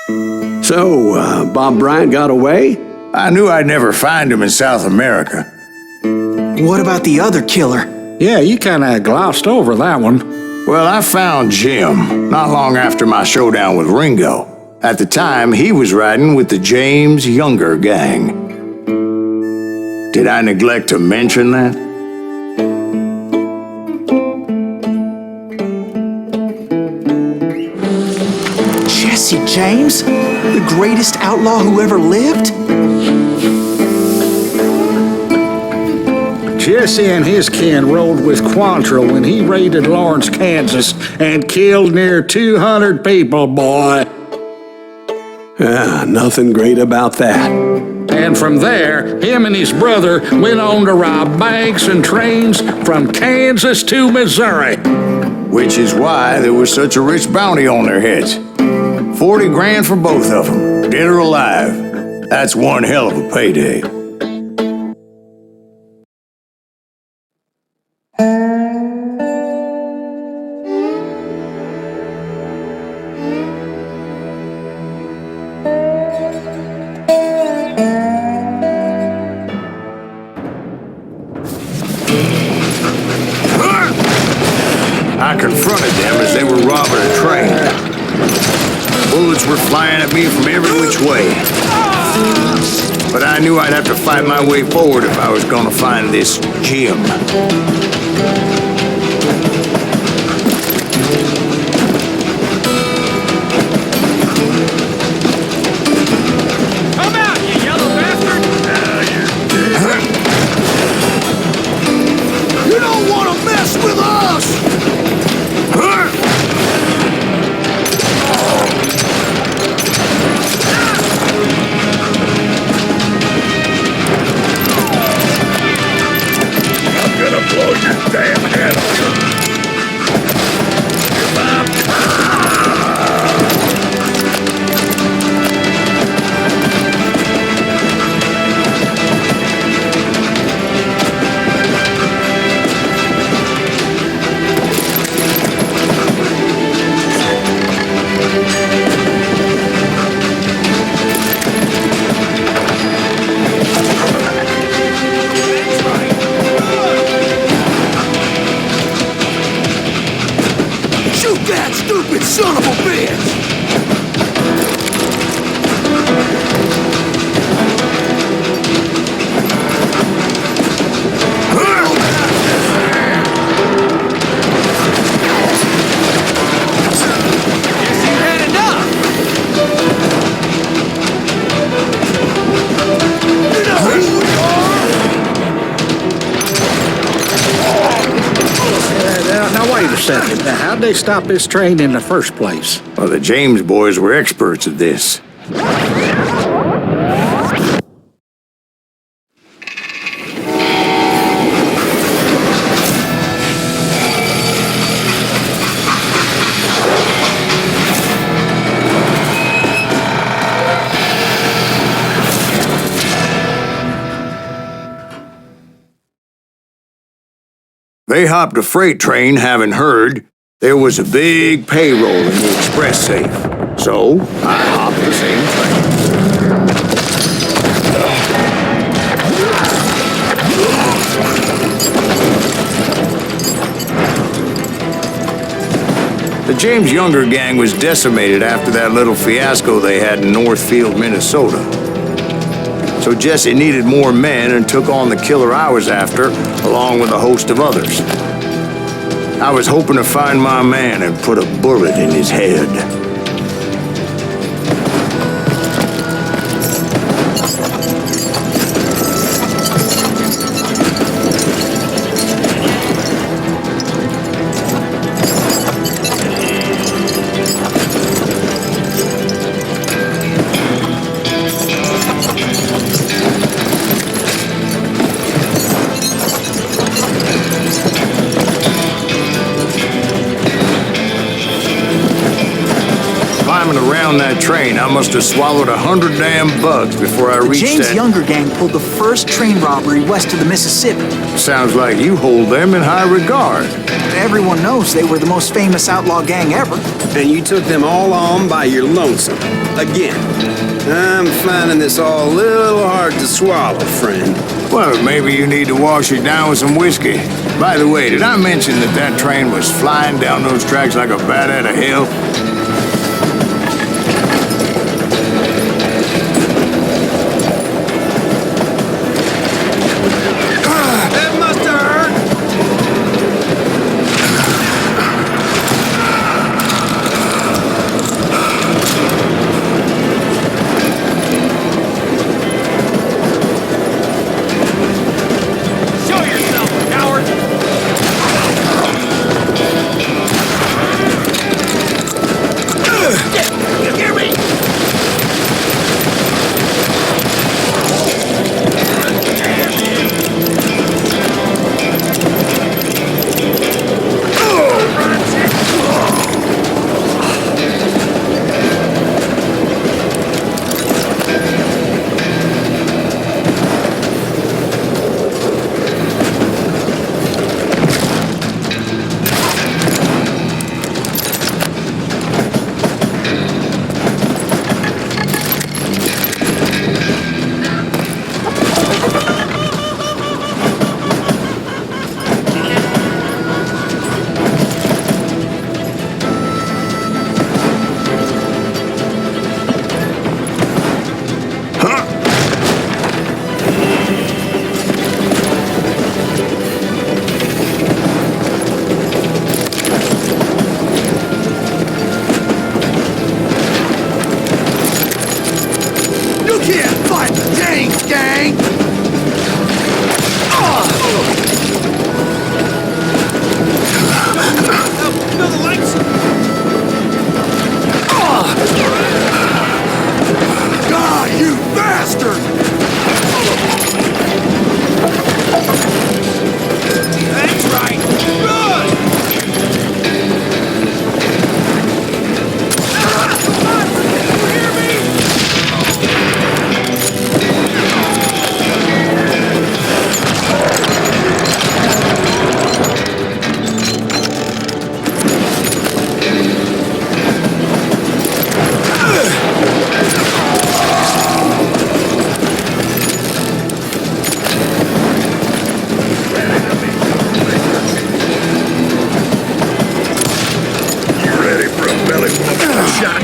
So, Bob Bryant got away? I knew I'd never find him in South America. What about the other killer? Yeah, you kinda glossed over that one. Well, I found Jim not long after my showdown with Ringo. At the time, he was riding with the James Younger gang. Did I neglect to mention that? Jesse James? The greatest outlaw who ever lived? Jesse and his kin rode with Quantrill when he raided Lawrence, Kansas, and killed near 200 people, boy. Nothing great about that. And from there, him and his brother went on to rob banks and trains from Kansas to Missouri. Which is why there was such a rich bounty on their heads. 40 grand for both of them, dead or alive. That's one hell of a payday. I confronted them as they were robbing a train. Bullets were flying at me from every which way. But I knew I'd have to fight my way forward if I was gonna find this Jim. Come out, you yellow bastard! You don't want to mess with us! I'm gonna blow your damn head off. Shoot that stupid son of a bitch! Guess you had enough! You know who we are? Now wait a second. Now, how'd they stop this train in the first place? Well, the James boys were experts at this. They hopped a freight train, having heard there was a big payroll in the express safe. So, I hopped the same train. The James Younger gang was decimated after that little fiasco they had in Northfield, Minnesota. So Jesse needed more men and took on the killer I was after, along with a host of others. I was hoping to find my man and put a bullet in his head. around that train, I must have swallowed 100 damn bugs before I reached James' that. younger gang pulled the first train robbery west of the Mississippi. Sounds like you hold them in high regard. Everyone knows they were the most famous outlaw gang ever. And you took them all on by your lonesome. Again. I'm finding this all a little hard to swallow, friend. Well, maybe you need to wash it down with some whiskey. By the way, did I mention that that train was flying down those tracks like a bat out of hell? That must have hurt. Show yourself, coward. You hear me? You can't fight the James gang! No, the lights! God, you bastard! That's right! Good! You hear me? Ready for a belly full of shot?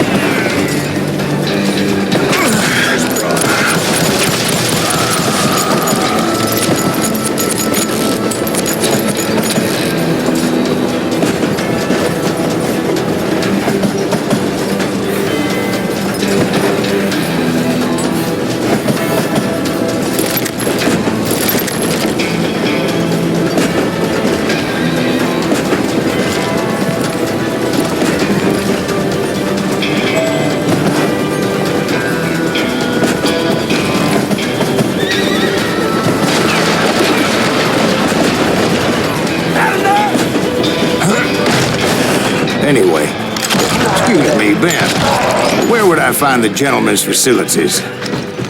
Anyway, excuse me, Ben. Where would I find the gentleman's facilities?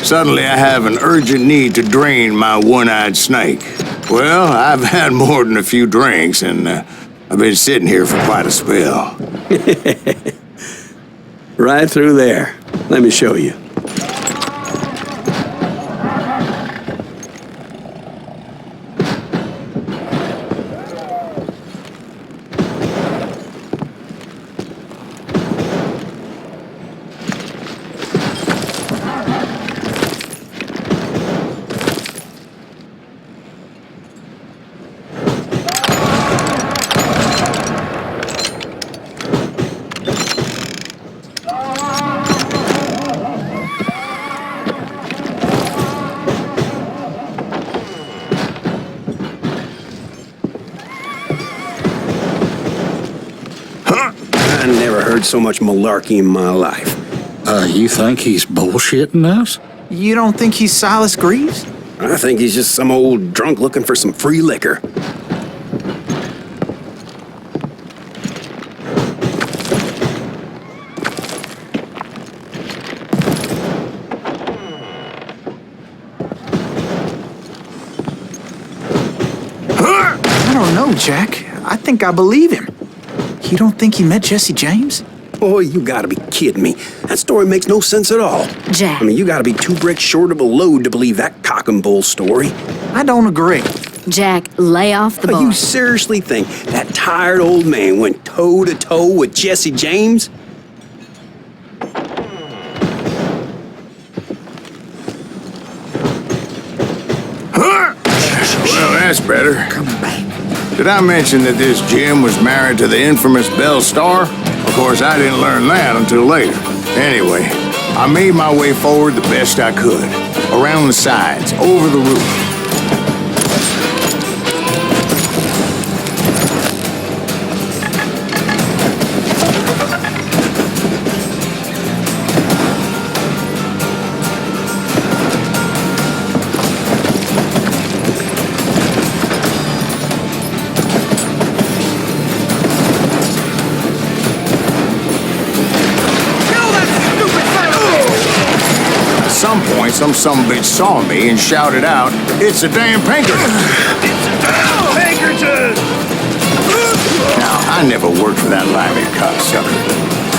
Suddenly I have an urgent need to drain my one-eyed snake. Well, I've had more than a few drinks, and I've been sitting here for quite a spell. Right through there. Let me show you. I never heard so much malarkey in my life. You think he's bullshitting us? You don't think he's Silas Greaves? I think he's just some old drunk looking for some free liquor. Jack. I think I believe him. You don't think he met Jesse James? Boy, you gotta be kidding me. That story makes no sense at all. Jack. I mean, you gotta be 2 bricks short of a load to believe that cock and bull story. I don't agree. Jack, lay off the But bar. you seriously think that tired old man went toe-to-toe with Jesse James? Well, that's better. Come back. Did I mention that this Jim was married to the infamous Belle Starr? Of course, I didn't learn that until later. Anyway, I made my way forward the best I could. Around the sides, over the roof. At some point, some sumbitch saw me and shouted out, "It's a damn Pinkerton!" Pinkerton! Now, I never worked for that lively cocksucker,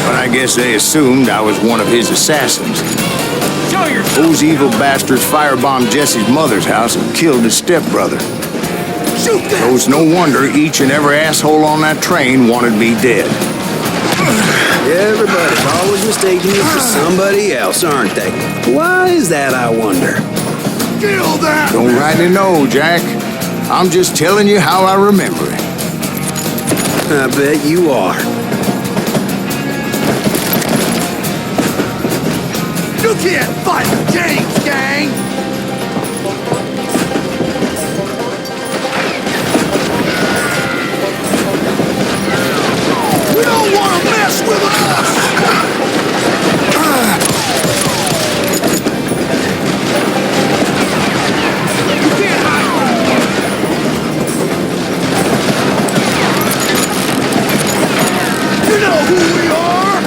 but I guess they assumed I was one of his assassins. Show yourself! Those evil bastards firebombed Jesse's mother's house and killed his stepbrother. Shoot that! So it's no wonder each and every asshole on that train wanted me dead. Everybody's always mistaking you for somebody else, aren't they? Why is that, I wonder? Kill that! Don't rightly know, Jack. I'm just telling you how I remember it. I bet you are. You can't fight James, gang! We don't want to mess with us! You can't hide! You know who we are!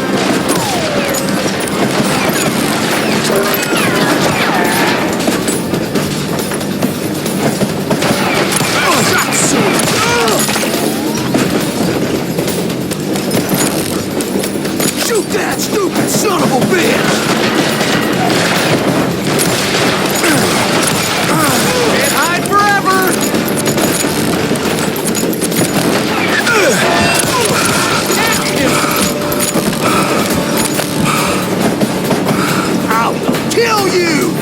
Shoot that stupid son of a bitch! Can't hide forever! I'll kill you!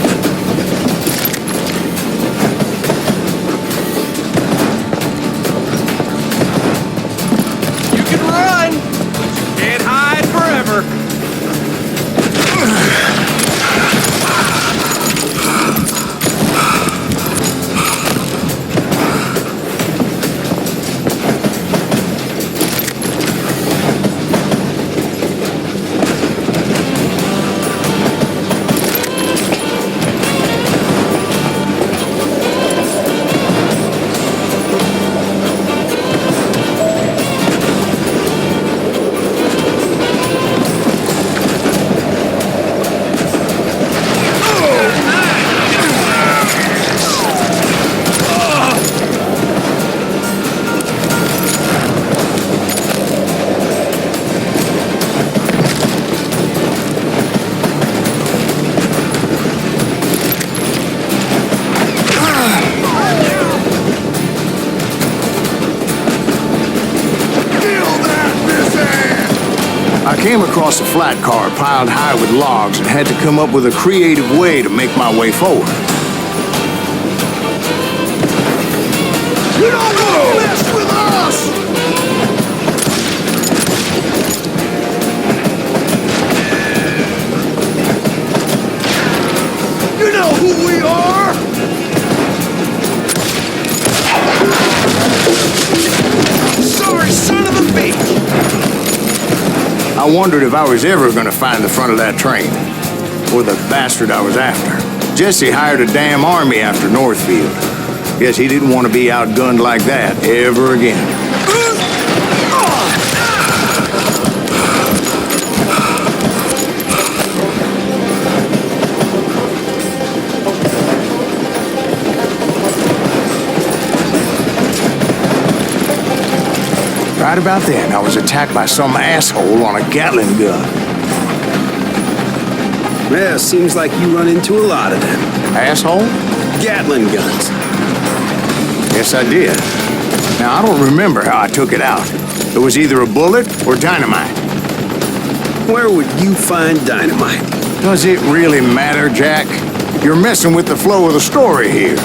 You can run, but you can't hide forever. I came across a flat car piled high with logs and had to come up with a creative way to make my way forward. You don't want to mess with us! You know who we are! Sorry, son of a bitch! I wondered if I was ever going to find the front of that train, or the bastard I was after. Jesse hired a damn army after Northfield. Guess he didn't want to be outgunned like that ever again. right about then, I was attacked by some asshole on a Gatling gun. Yeah, seems like you run into a lot of them. Asshole? Gatling guns. Yes, I did. Now, I don't remember how I took it out. It was either a bullet or dynamite. Where would you find dynamite? Does it really matter, Jack? You're messing with the flow of the story here.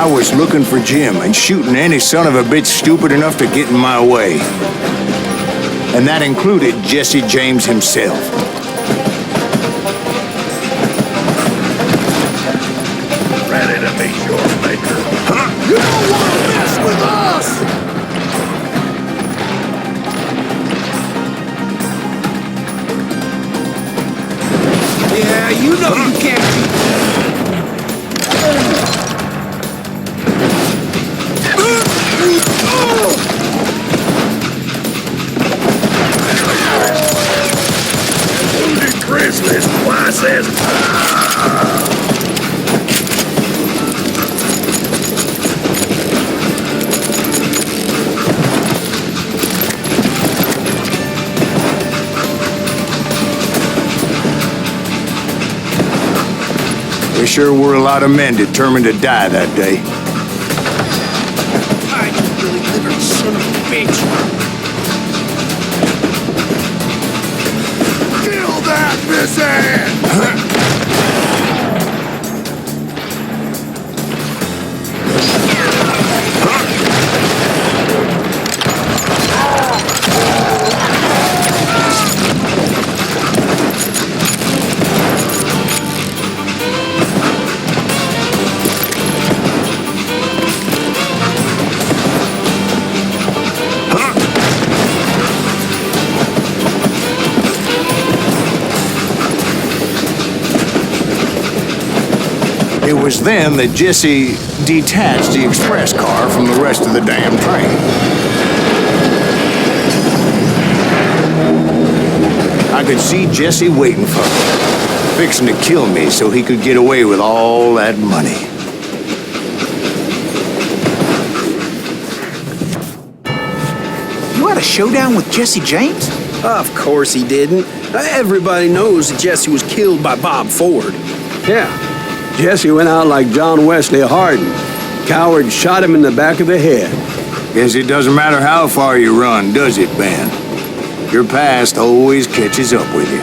I was looking for Jim and shooting any son of a bitch stupid enough to get in my way. And that included Jesse James himself. Ready to meet your maker. Huh? You don't want to mess with us! Yeah, you know you can't Wounded Green! priceless, priceless. There sure were a lot of men determined to die that day. I really liver son of a bitch. Kill that missing! It was then that Jesse detached the express car from the rest of the damn train. I could see Jesse waiting for me, fixing to kill me so he could get away with all that money. You had a showdown with Jesse James? Of course he didn't. Everybody knows that Jesse was killed by Bob Ford. Yeah. Jesse went out like John Wesley Hardin. Coward shot him in the back of the head. Guess it doesn't matter how far you run, does it, Ben? Your past always catches up with you.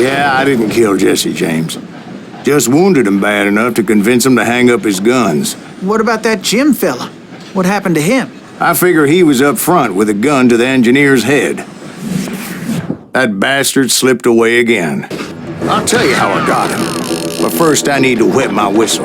Yeah, I didn't kill Jesse James. Just wounded him bad enough to convince him to hang up his guns. What about that Jim fella? What happened to him? I figure he was up front with a gun to the engineer's head. That bastard slipped away again. I'll tell you how I got him. But first I need to wet my whistle.